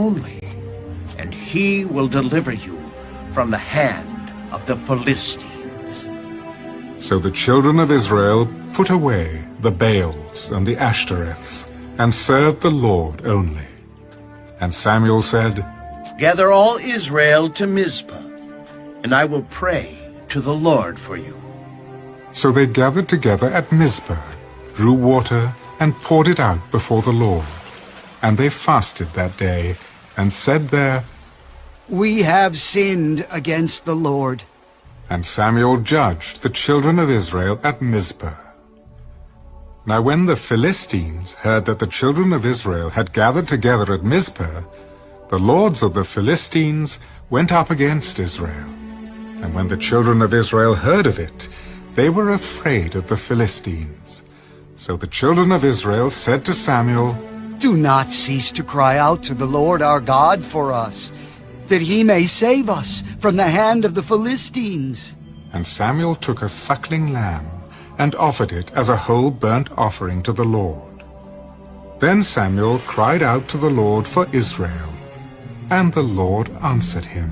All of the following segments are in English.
only, and he will deliver you from the hand of the Philistines." So the children of Israel put away the Baals and the Ashtoreths, and served the Lord only. And Samuel said, "Gather all Israel to Mizpah, and I will pray to the Lord for you." So they gathered together at Mizpah, drew water, and poured it out before the Lord. And they fasted that day, and said there, "We have sinned against the Lord." And Samuel judged the children of Israel at Mizpah. Now when the Philistines heard that the children of Israel had gathered together at Mizpah, the lords of the Philistines went up against Israel. And when the children of Israel heard of it, they were afraid of the Philistines. So the children of Israel said to Samuel, "Do not cease to cry out to the Lord our God for us, that he may save us from the hand of the Philistines." And Samuel took a suckling lamb, and offered it as a whole burnt offering to the Lord. Then Samuel cried out to the Lord for Israel, and the Lord answered him.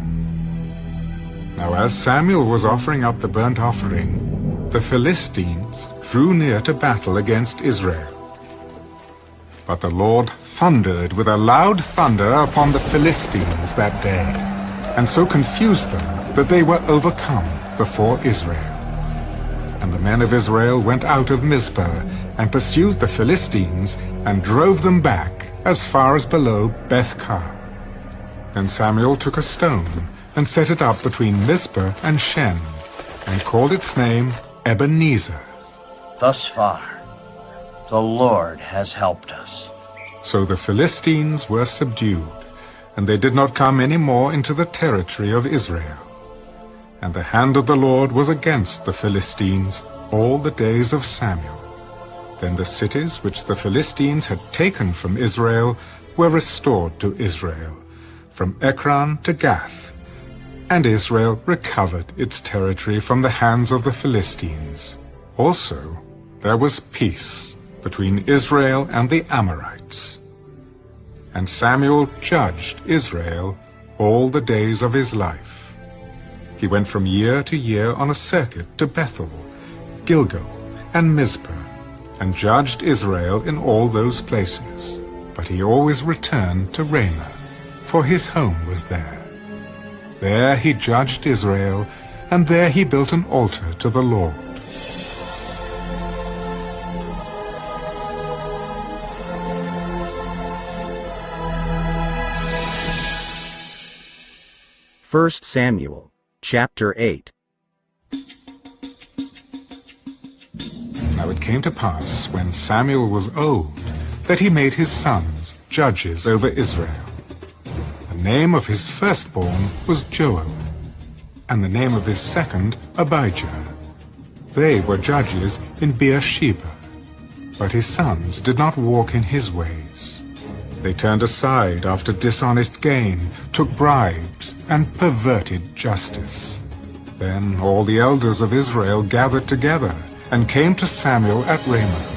Now as Samuel was offering up the burnt offering, the Philistines drew near to battle against Israel. But the Lord thundered with a loud thunder upon the Philistines that day, and so confused them that they were overcome before Israel. And the men of Israel went out of Mizpah, and pursued the Philistines, and drove them back as far as below Beth-kar. Then Samuel took a stone, and set it up between Mizpah and Shen, and called its name Ebenezer. Thus far, the Lord has helped us. So the Philistines were subdued, and they did not come any more into the territory of Israel. And the hand of the Lord was against the Philistines all the days of Samuel. Then the cities which the Philistines had taken from Israel were restored to Israel, from Ekron to Gath, and Israel recovered its territory from the hands of the Philistines. Also, there was peace between Israel and the Amorites. And Samuel judged Israel all the days of his life. He went from year to year on a circuit to Bethel, Gilgal, and Mizpah, and judged Israel in all those places. But he always returned to Ramah, for his home was there. There he judged Israel, and there he built an altar to the Lord. First Samuel, chapter 8. Now it came to pass, when Samuel was old, that he made his sons judges over Israel. The name of his firstborn was Joel, and the name of his second Abijah. They were judges in Beersheba, but his sons did not walk in his ways. They turned aside after dishonest gain, took bribes, and perverted justice. Then all the elders of Israel gathered together, and came to Samuel at Ramah.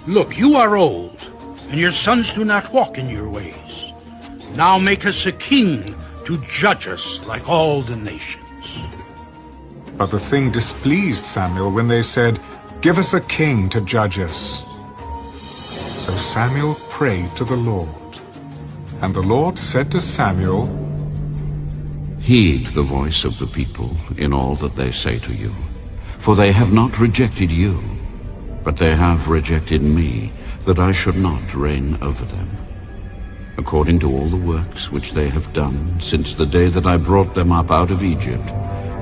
"Look, you are old, and your sons do not walk in your ways. Now make us a king to judge us like all the nations." But the thing displeased Samuel when they said, "Give us a king to judge us." So Samuel prayed to the Lord. And the Lord said to Samuel, "Heed the voice of the people in all that they say to you. For they have not rejected you, but they have rejected me, that I should not reign over them. According to all the works which they have done since the day that I brought them up out of Egypt,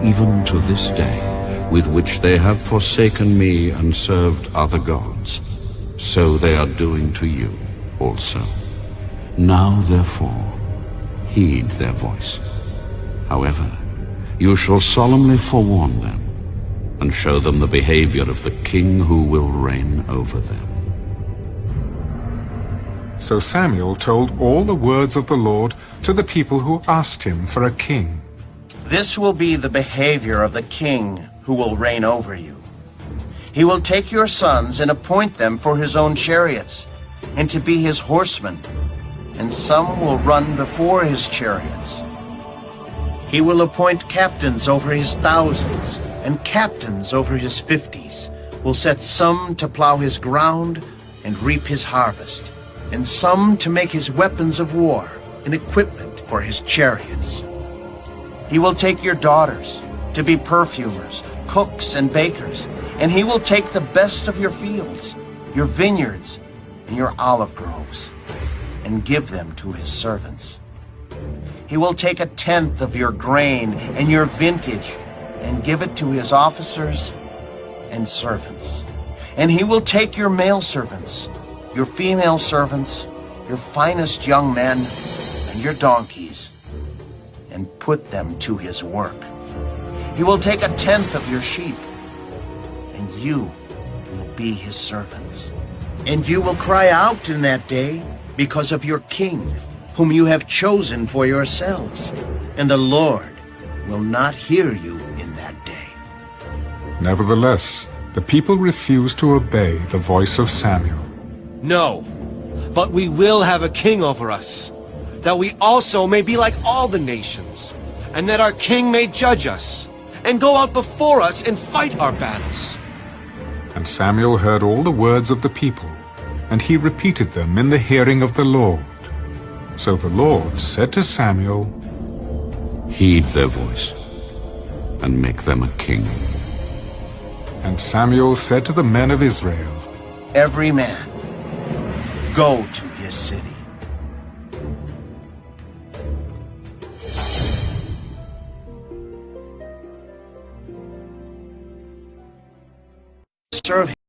even to this day, with which they have forsaken me and served other gods, so they are doing to you also. Now therefore, heed their voice. However, you shall solemnly forewarn them, and show them the behavior of the king who will reign over them." So Samuel told all the words of the Lord to the people who asked him for a king. This will be the behavior of the king who will reign over you. He will take your sons and appoint them for his own chariots, and to be his horsemen, and some will run before his chariots. He will appoint captains over his thousands, and captains over his 50s, will set some to plow his ground and reap his harvest, and some to make his weapons of war and equipment for his chariots. He will take your daughters to be perfumers, cooks, and bakers, and he will take the best of your fields, your vineyards, and your olive groves, and give them to his servants. He will take 1/10 of your grain and your vintage, and give it to his officers and servants. And he will take your male servants, your female servants, your finest young men, and your donkeys, and put them to his work. He will take 1/10 of your sheep, and you will be his servants. And you will cry out in that day because of your king, whom you have chosen for yourselves, and the Lord will not hear you in that day. Nevertheless, the people refused to obey the voice of Samuel. No, but we will have a king over us, that we also may be like all the nations, and that our king may judge us, and go out before us and fight our battles. And Samuel heard all the words of the people, and he repeated them in the hearing of the Lord. So the Lord said to Samuel, Heed their voice, and make them a king. And Samuel said to the men of Israel, Every man, go to his city. Serve